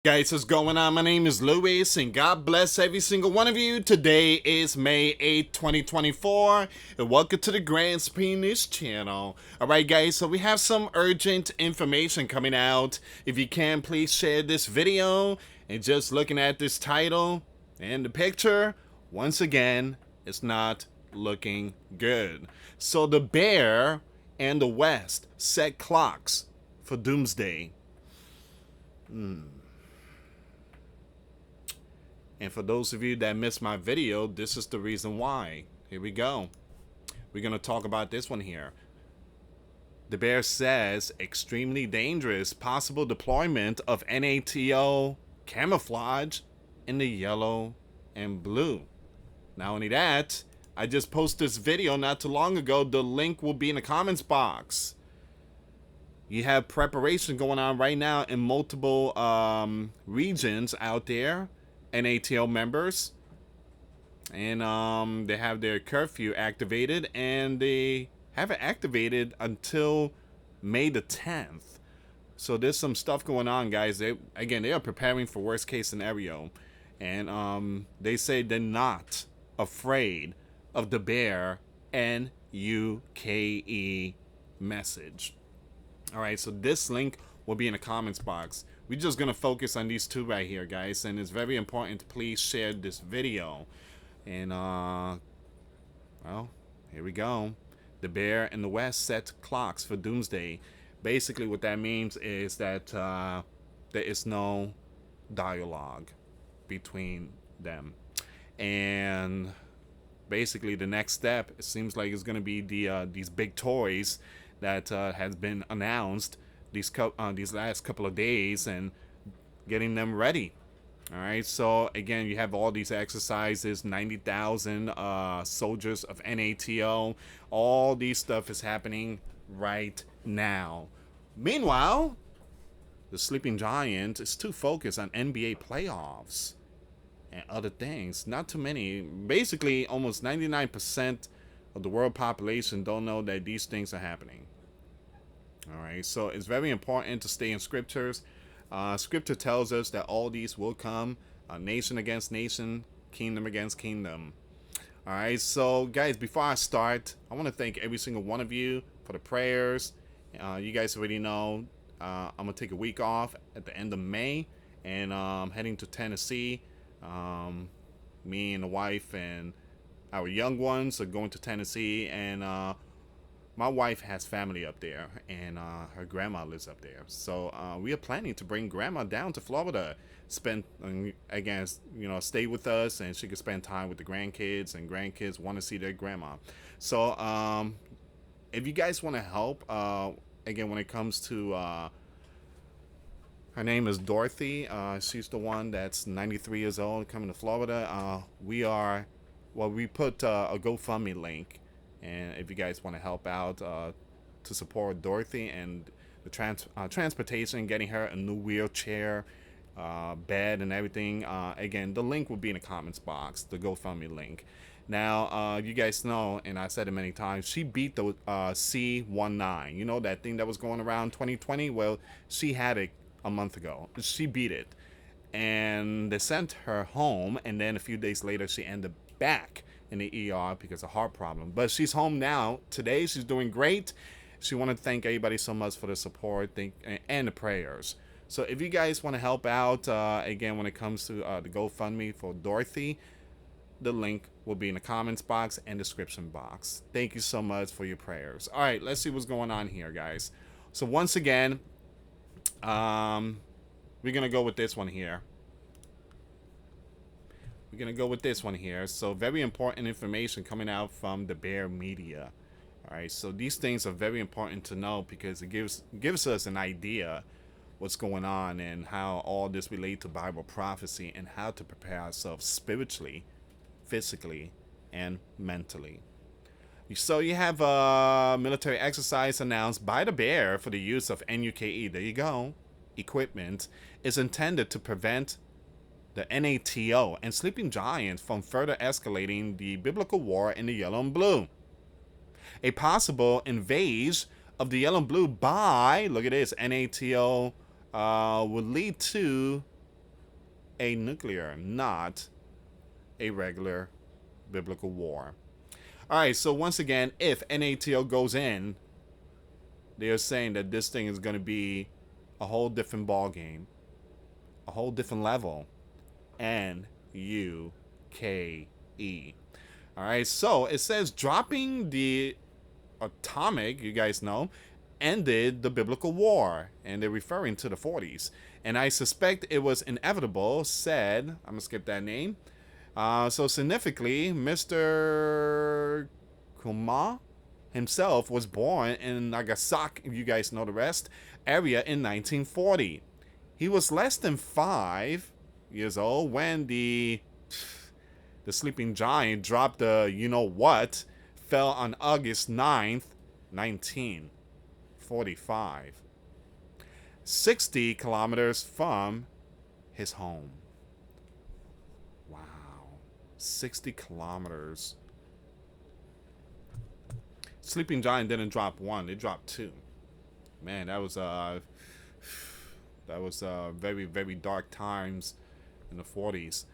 Guys, what's going on? My name is Luis, and God bless every single one of you. Today is May 8th, 2024, and welcome to the Grand Screen News channel. Alright guys, so we have some urgent information coming out. If you can, please share this video. And just looking at this title and the picture, once again, it's not looking good. So the Bear and the West set clocks for Doomsday. And for those of you that missed my video, this is the reason why. Here we go. We're going to talk about this one here. The Bear says extremely dangerous possible deployment of NATO camouflage in the yellow and blue. Not only that, I just posted this video not too long ago. The link will be in the comments box. You have preparation going on right now in multiple regions out there. NATO members, and they have their curfew activated, and they haven't activated until May the 10th. So there's some stuff going on, guys. They are preparing for worst case scenario, and they say they're not afraid of the Bear NUKE message. All right, so this link will be in the comments box. We're just going to focus on these two right here, guys. And it's very important to please share this video. And, well, here we go. The Bear and the West set clocks for Doomsday. Basically, what that means is that there is no dialogue between them. And basically, the next step, it seems like it's going to be these big toys that has been announced these last couple of days, and getting them ready. All right, so again, you have all these exercises, 90,000 soldiers of NATO. All these stuff is happening right now. Meanwhile, the sleeping giant is too focused on NBA playoffs and other things. Not too many. Basically, almost 99% of the world population don't know that these things are happening. All right, so it's very important to stay in scriptures. Scripture tells us that all these will come, nation against nation, kingdom against kingdom. All right, so guys, before I start, I want to thank every single one of you for the prayers. You guys already know I'm going to take a week off at the end of May, and I'm heading to Tennessee. Me and the wife and our young ones are going to Tennessee, and my wife has family up there, and her grandma lives up there. So we are planning to bring grandma down to Florida, spend, again, stay with us, and she could spend time with the grandkids, and grandkids want to see their grandma. So if you guys want to help, again, when it comes to, her name is Dorothy. She's the one that's 93 years old, coming to Florida. We put a GoFundMe link. And if you guys want to help out to support Dorothy and the transportation, getting her a new wheelchair, bed, and everything, again, the link will be in the comments box, the GoFundMe link. Now, you guys know, and I said it many times, she beat the C19. You know, that thing that was going around 2020? Well, she had it a month ago. She beat it. And they sent her home, and then a few days later, she ended back in the ER because of heart problem. But she's home now. Today, she's doing great. She wanted to thank everybody so much for the support and the prayers. So if you guys want to help out, again, when it comes to the GoFundMe for Dorothy, the link will be in the comments box and description box. Thank you so much for your prayers. All right, let's see what's going on here, guys. So once again, we're going to go with this one here. We're going to go with this one here. So very important information coming out from the Bear Media. All right, so these things are very important to know because it gives us an idea what's going on and how all this relates to Bible prophecy and how to prepare ourselves spiritually, physically, and mentally. So you have a military exercise announced by the Bear for the use of NUKE. There you go. Equipment is intended to prevent the NATO and Sleeping Giant from further escalating the biblical war in the yellow and blue. A possible invade of the yellow and blue by, look at this, NATO would lead to a nuclear, not a regular biblical war. Alright, so once again, if NATO goes in, they are saying that this thing is going to be a whole different ball game, a whole different level. N-U-K-E. Alright, so it says dropping the atomic, you guys know, ended the biblical war. And they're referring to the 40s. And I suspect it was inevitable, said, I'm going to skip that name. So significantly, Mr. Kuma himself was born in Nagasaki, you guys know the rest, area in 1940. He was less than 5 years old when the sleeping giant dropped the you-know-what, fell on August 9th, 1945. 60 kilometers from his home. Wow. 60 kilometers. Sleeping Giant didn't drop 1, they dropped 2. Man, that was very, very dark times in the 40s.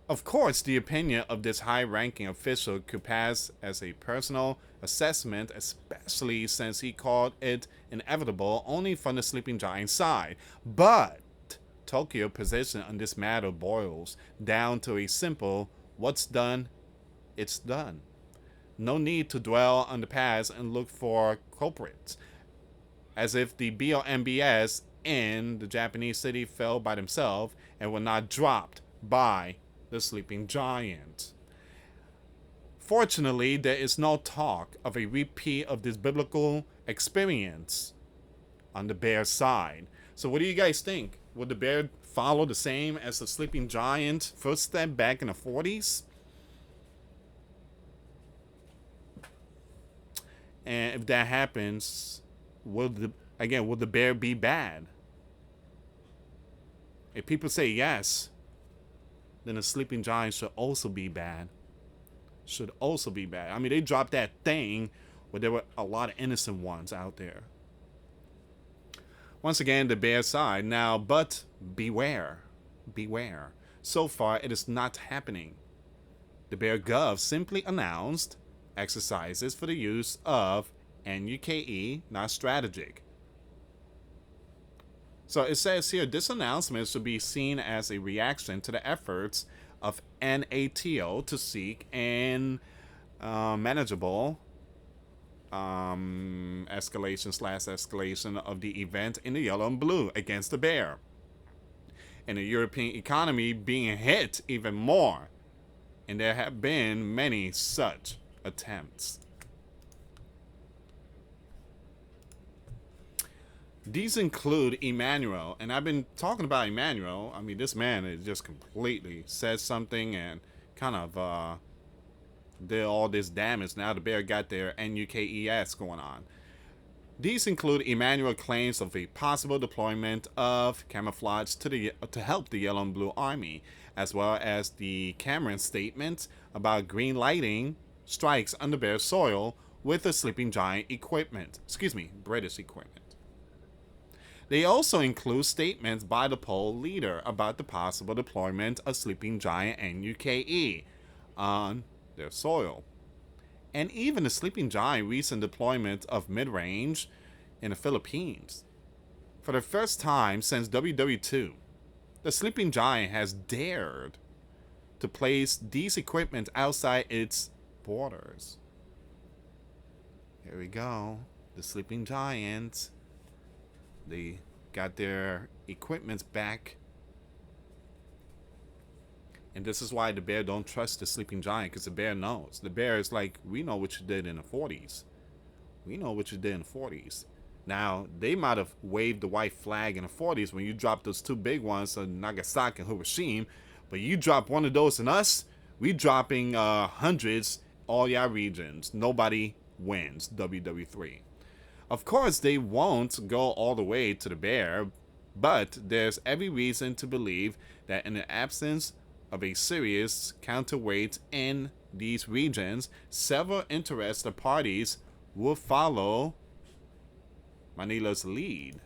Of course, the opinion of this high-ranking official could pass as a personal assessment, especially since he called it inevitable only from the Sleeping Giant side. But Tokyo's position on this matter boils down to a simple, what's done, it's done. No need to dwell on the past and look for culprits, as if the BLMBS in the Japanese city fell by themselves and were not dropped by the sleeping giant. Fortunately, there is no talk of a repeat of this biblical experience on the bear side. So what do you guys think? Would the bear follow the same as the sleeping giant footstep back in the 40s? And if that happens, will the bear be bad? If people say yes, then the sleeping giant should also be bad. Should also be bad. I mean, they dropped that thing where there were a lot of innocent ones out there. Once again, the bear side. Now, but beware. Beware. So far, it is not happening. The Bear Gov simply announced exercises for the use of NUKE, not strategic. So it says here, this announcement should be seen as a reaction to the efforts of NATO to seek an manageable escalation of the event in the yellow and blue against the bear, and the European economy being hit even more. And there have been many such attempts. These include Emmanuel, and I've been talking about Emmanuel. I mean, this man is just completely said something and kind of did all this damage. Now the bear got their NUKES going on. These include Emmanuel claims of a possible deployment of camouflage to help the Yellow and Blue Army, as well as the Cameron statement about green lighting strikes on the bear soil with the sleeping giant equipment. British equipment. They also include statements by the poll leader about the possible deployment of sleeping giant NUKE on their soil. And even the sleeping giant recent deployment of mid-range in the Philippines. For the first time since WW2, the sleeping giant has dared to place these equipment outside its borders. Here we go. The sleeping giant. They got their equipment back. And this is why the bear don't trust the sleeping giant, because the bear knows. The bear is like, we know what you did in the 40s. We know what you did in the 40s. Now, they might have waved the white flag in the 40s when you dropped those two big ones on Nagasaki and Hiroshima. But you drop one of those in us, we dropping hundreds all your regions. Nobody wins WW3. Of course, they won't go all the way to the bear, but there's every reason to believe that in the absence of a serious counterweight in these regions, several interested parties will follow Manila's lead.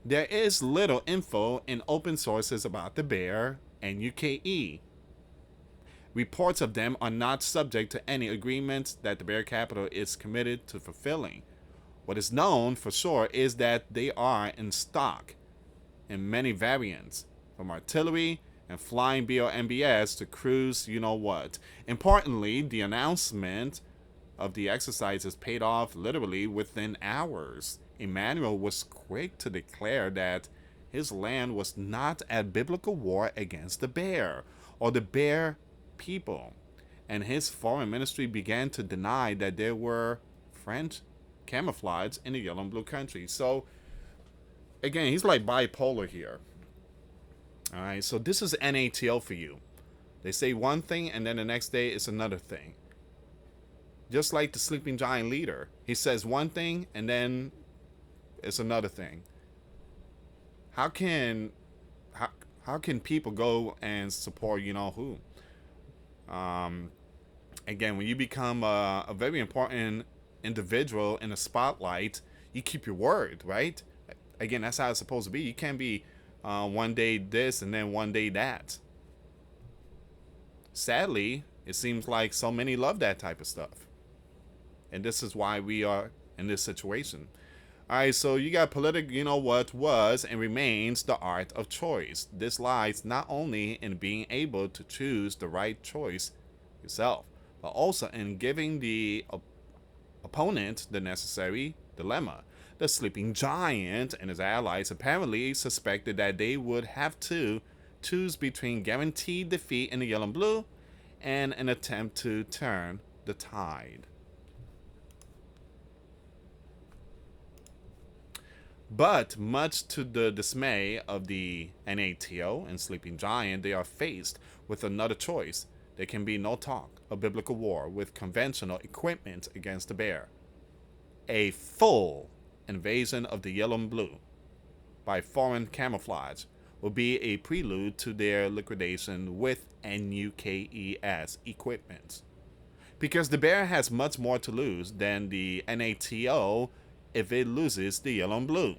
There is little info in open sources about the bear and UKE. Reports of them are not subject to any agreements that the bear capital is committed to fulfilling. What is known for sure is that they are in stock in many variants, from artillery and flying BOMBS to cruise you know what. Importantly, the announcement of the exercises paid off literally within hours. Emmanuel was quick to declare that his land was not at biblical war against the bear or the bear people, and his foreign ministry began to deny that there were French camouflage in the yellow and blue country. So again, he's like bipolar here. All right, so this is NATO for you. They say one thing and then the next day it's another thing. Just like the sleeping giant leader, he says one thing and then it's another thing. How can people go and support you know who? Again, when you become a very important individual in the spotlight, you keep your word, right? Again, that's how it's supposed to be. You can't be one day this and then one day that. Sadly, it seems like so many love that type of stuff. And this is why we are in this situation. All right, so you got political, you know what was and remains the art of choice. This lies not only in being able to choose the right choice yourself, but also in giving the opponent the necessary dilemma. The sleeping giant and his allies apparently suspected that they would have to choose between guaranteed defeat in the yellow and blue and an attempt to turn the tide. But much to the dismay of the NATO and Sleeping Giant, they are faced with another choice. There can be no talk of biblical war with conventional equipment against the bear. A full invasion of the yellow and blue by foreign camouflage will be a prelude to their liquidation with NUKES equipment. Because the bear has much more to lose than the NATO if it loses the yellow and blue.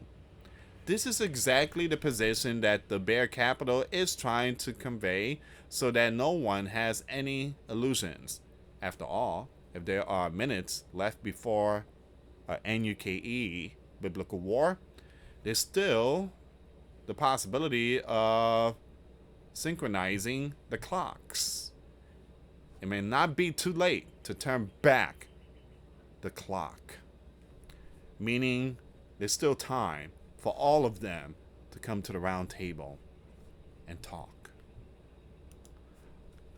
This is exactly the position that the bear capital is trying to convey so that no one has any illusions. After all, if there are minutes left before NUKE biblical war, there's still the possibility of synchronizing the clocks. It may not be too late to turn back the clock. Meaning there's still time for all of them to come to the round table and talk.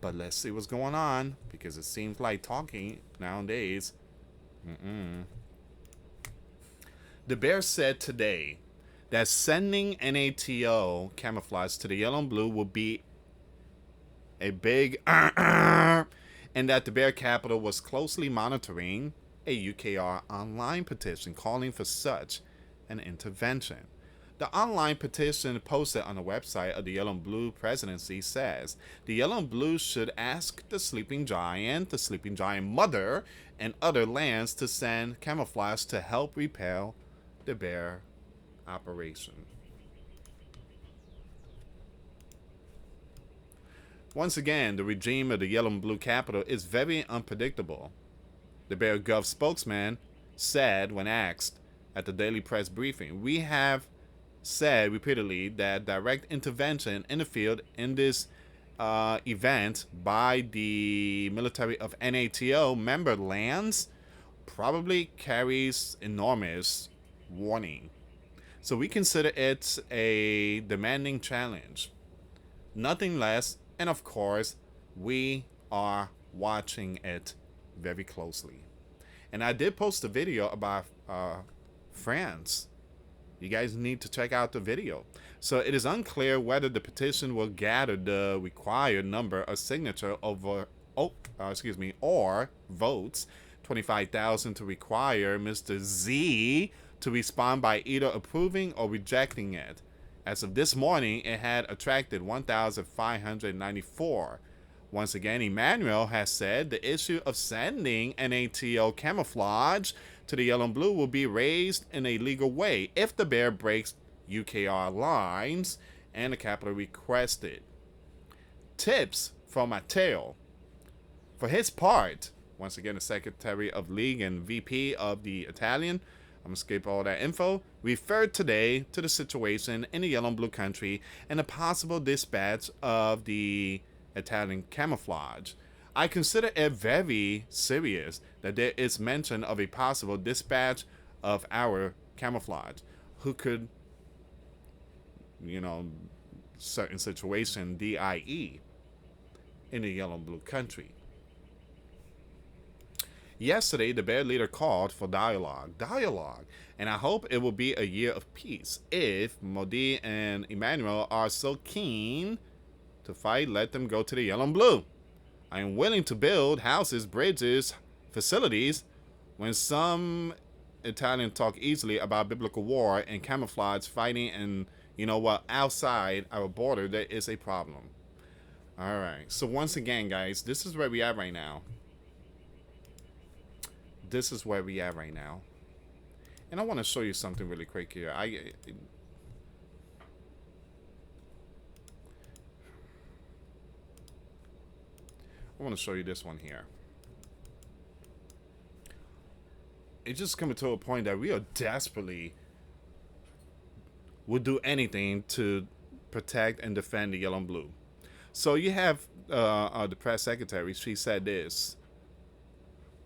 But let's see what's going on, because it seems like talking nowadays. The bear said today that sending NATO camouflage to the yellow and blue will be a big and that the bear capital was closely monitoring a UKR online petition calling for such an intervention. The online petition posted on the website of the Yellow and Blue presidency says the Yellow and Blue should ask the sleeping giant mother, and other lands to send camouflage to help repel the bear operation. Once again, the regime of the Yellow and Blue capital is very unpredictable. The Bear Gov spokesman said when asked at the daily press briefing, "We have said repeatedly that direct intervention in the field in this event by the military of NATO member lands probably carries enormous warning. So we consider it a demanding challenge. Nothing less, and of course, we are watching it very closely." And I did post a video about France. You guys need to check out the video. So it is unclear whether the petition will gather the required number of signature or votes, 25,000, to require Mr. Z to respond by either approving or rejecting it. As of this morning, it had attracted 1,594. Once again, Emmanuel has said the issue of sending NATO camouflage to the Yellow and Blue will be raised in a legal way if the bear breaks UKR lines, and the capital requested. Tips from Matteo. For his part, once again, the Secretary of League and VP of the Italian, I'm going to skip all that info, referred today to the situation in the yellow and blue country and the possible dispatch of the Italian camouflage. I consider it very serious that there is mention of a possible dispatch of our camouflage, who could, certain situation, DIE, in the yellow and blue country. Yesterday, the Bear leader called for dialogue, and I hope it will be a year of peace. If Modi and Emmanuel are so keen to fight, let them go to the yellow and blue. I am willing to build houses, bridges, facilities. When some Italians talk easily about biblical war and camouflage fighting and, outside our border, there is a problem. All right. So once again, guys, this is where we are right now. And I want to show you something really quick here. I want to show you this one here. It's just coming to a point that we are desperately would do anything to protect and defend the yellow and blue. So you have the press secretary. She said this,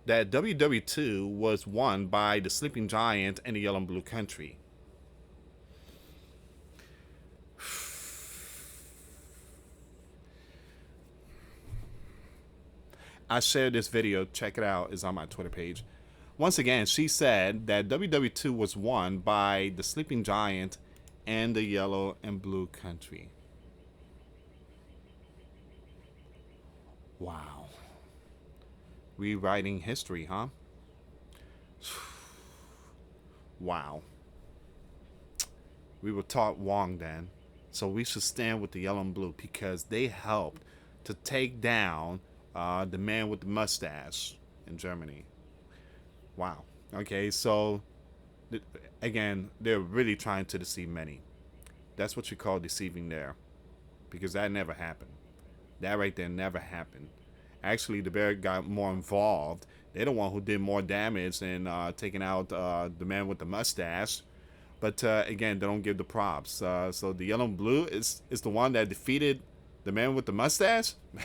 that WW2 was won by the sleeping giant in the yellow and blue country. I shared this video. Check it out. It's on my Twitter page. Once again, she said that WW2 was won by the sleeping giant and the yellow and blue country. Wow. Rewriting history, huh? Wow. We were taught wrong then. So we should stand with the yellow and blue because they helped to take down the man with the mustache in Germany. Wow. Okay, so again, they're really trying to deceive many. That's what you call deceiving there, because that never happened. That right there never happened. Actually, the Bear got more involved. They're the one who did more damage than taking out the man with the mustache. But again, they don't give the props. So the yellow and blue is the one that defeated the man with the mustache. Man.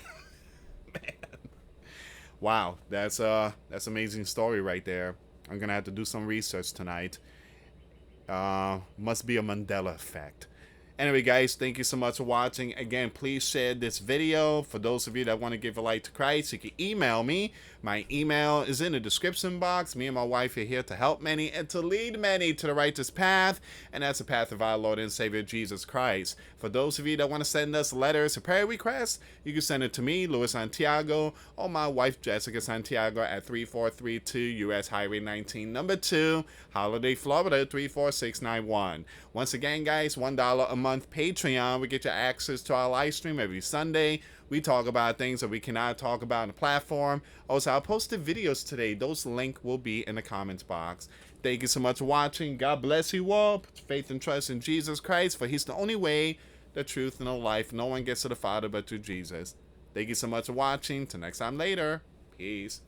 Wow, that's amazing story right there. I'm gonna have to do some research tonight. Must be a Mandela effect. Anyway, guys, thank you so much for watching. Again, please share this video. For those of you that want to give a life to Christ, you can email me. My email is in the description box. Me and my wife are here to help many and to lead many to the righteous path, and that's the path of our Lord and Savior, Jesus Christ. For those of you that want to send us letters or prayer requests, you can send it to me, Luis Santiago, or my wife, Jessica Santiago, at 3432 US Highway 19, number 2, Holiday, Florida, 34691. Once again, guys, $1 a month Patreon. We get you access to our live stream every Sunday. We talk about things that we cannot talk about on the platform. Also, I posted videos today. Those links will be in the comments box. Thank you so much for watching. God bless you all. Put faith and trust in Jesus Christ, for he's the only way, the truth, and the life. No one gets to the Father but through Jesus. Thank you so much for watching. Till next time later. Peace.